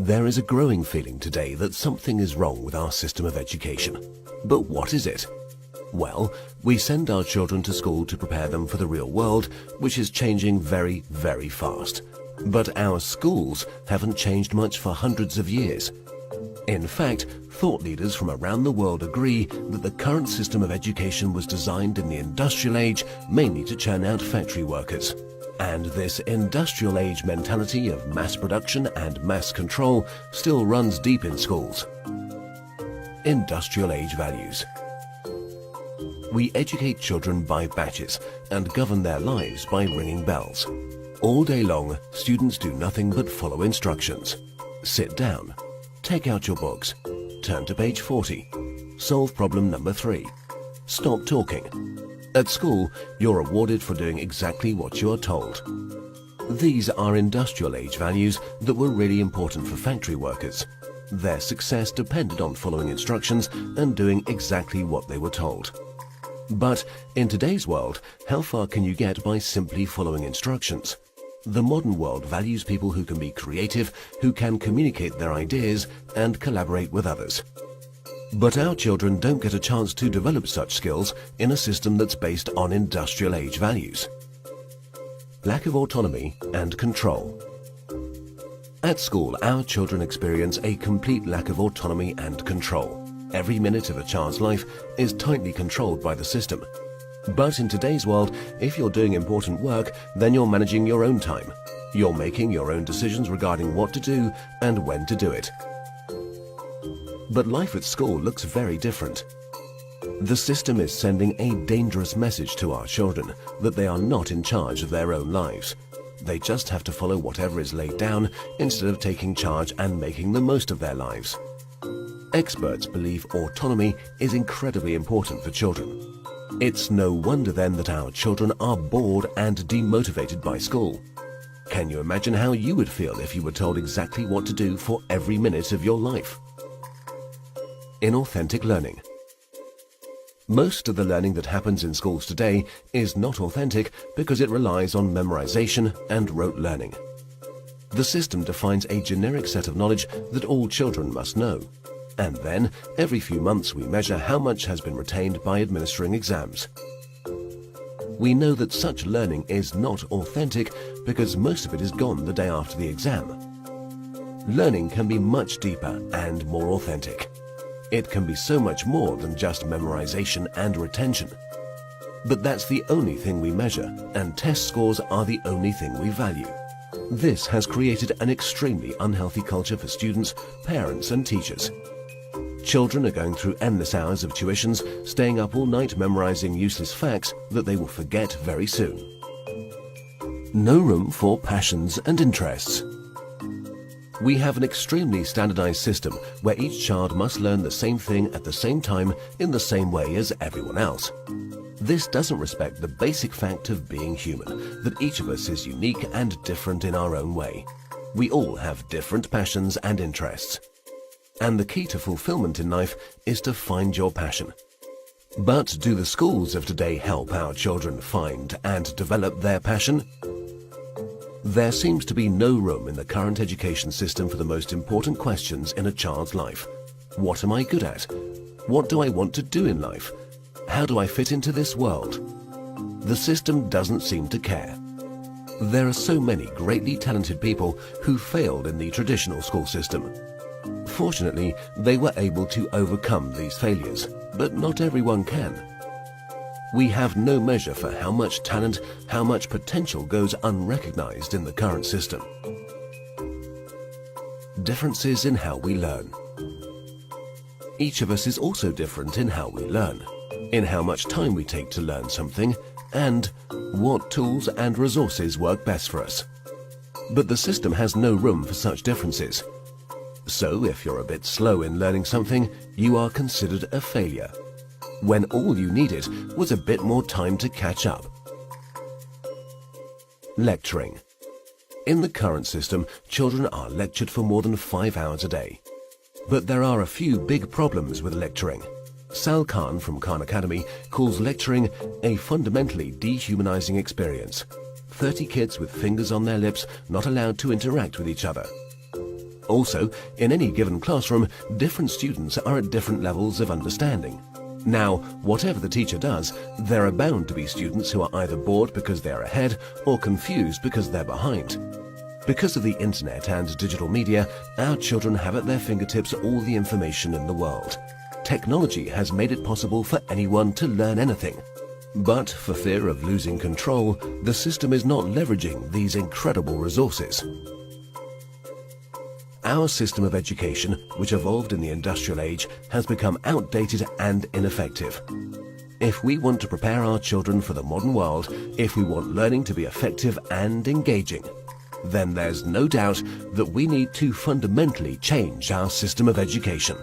There is a growing feeling today that something is wrong with our system of education. But what is it? Well, we send our children to school to prepare them for the real world, which is changing very, very fast. But our schools haven't changed much for hundreds of years. In fact, thought leaders from around the world agree that the current system of education was designed in the industrial age mainly to churn out factory workers. And this industrial age mentality of mass production and mass control still runs deep in schools. Industrial age values. We educate children by batches and govern their lives by ringing bells. All day long, students do nothing but follow instructions. Sit down. Take out your books. Turn to page 40. Solve problem number 3. Stop talking. At school, you're rewarded for doing exactly what you are told. These are industrial age values that were really important for factory workers. Their success depended on following instructions and doing exactly what they were told. But in today's world, how far can you get by simply following instructions? The modern world values people who can be creative, who can communicate their ideas and collaborate with others. But our children don't get a chance to develop such skills in a system that's based on industrial age values. Lack of autonomy and control. At school, our children experience a complete lack of autonomy and control. Every minute of a child's life is tightly controlled by the system. But in today's world, if you're doing important work, then you're managing your own time. You're making your own decisions regarding what to do and when to do it. But life at school looks very different. The system is sending a dangerous message to our children that they are not in charge of their own lives. They just have to follow whatever is laid down instead of taking charge and making the most of their lives. Experts believe autonomy is incredibly important for children. It's no wonder then that our children are bored and demotivated by school. Can you imagine how you would feel if you were told exactly what to do for every minute of your life? Inauthentic learning. Most of the learning that happens in schools today is not authentic because it relies on memorization and rote learning. The system defines a generic set of knowledge that all children must know. And then, every few months we measure how much has been retained by administering exams. We know that such learning is not authentic because most of it is gone the day after the exam. Learning can be much deeper and more authentic. It can be so much more than just memorization and retention. But that's the only thing we measure, and test scores are the only thing we value. This has created an extremely unhealthy culture for students, parents and teachers. Children are going through endless hours of tuitions, staying up all night memorizing useless facts that they will forget very soon. No room for passions and interests. We have an extremely standardized system where each child must learn the same thing at the same time in the same way as everyone else. This doesn't respect the basic fact of being human, that each of us is unique and different in our own way. We all have different passions and interests. And the key to fulfillment in life is to find your passion. But do the schools of today help our children find and develop their passion? There seems to be no room in the current education system for the most important questions in a child's life. What am I good at? What do I want to do in life? How do I fit into this world? The system doesn't seem to care. There are so many greatly talented people who failed in the traditional school system. Fortunately, they were able to overcome these failures, but not everyone can. We have no measure for how much talent, how much potential goes unrecognized in the current system. Differences in how we learn. Each of us is also different in how we learn, in how much time we take to learn something, and what tools and resources work best for us. But the system has no room for such differences. So if you're a bit slow in learning something, you are considered a failure, when all you needed was a bit more time to catch up. Lecturing. In the current system, children are lectured for more than 5 hours a day. But there are a few big problems with lecturing. Sal Khan from Khan Academy calls lecturing a fundamentally dehumanizing experience. 30 kids with fingers on their lips, not allowed to interact with each other. Also, in any given classroom, different students are at different levels of understanding. Now, whatever the teacher does, there are bound to be students who are either bored because they're ahead or confused because they're behind. Because of the internet and digital media, our children have at their fingertips all the information in the world. Technology has made it possible for anyone to learn anything. But for fear of losing control, the system is not leveraging these incredible resources. Our system of education, which evolved in the industrial age, has become outdated and ineffective. If we want to prepare our children for the modern world, if we want learning to be effective and engaging, then there's no doubt that we need to fundamentally change our system of education.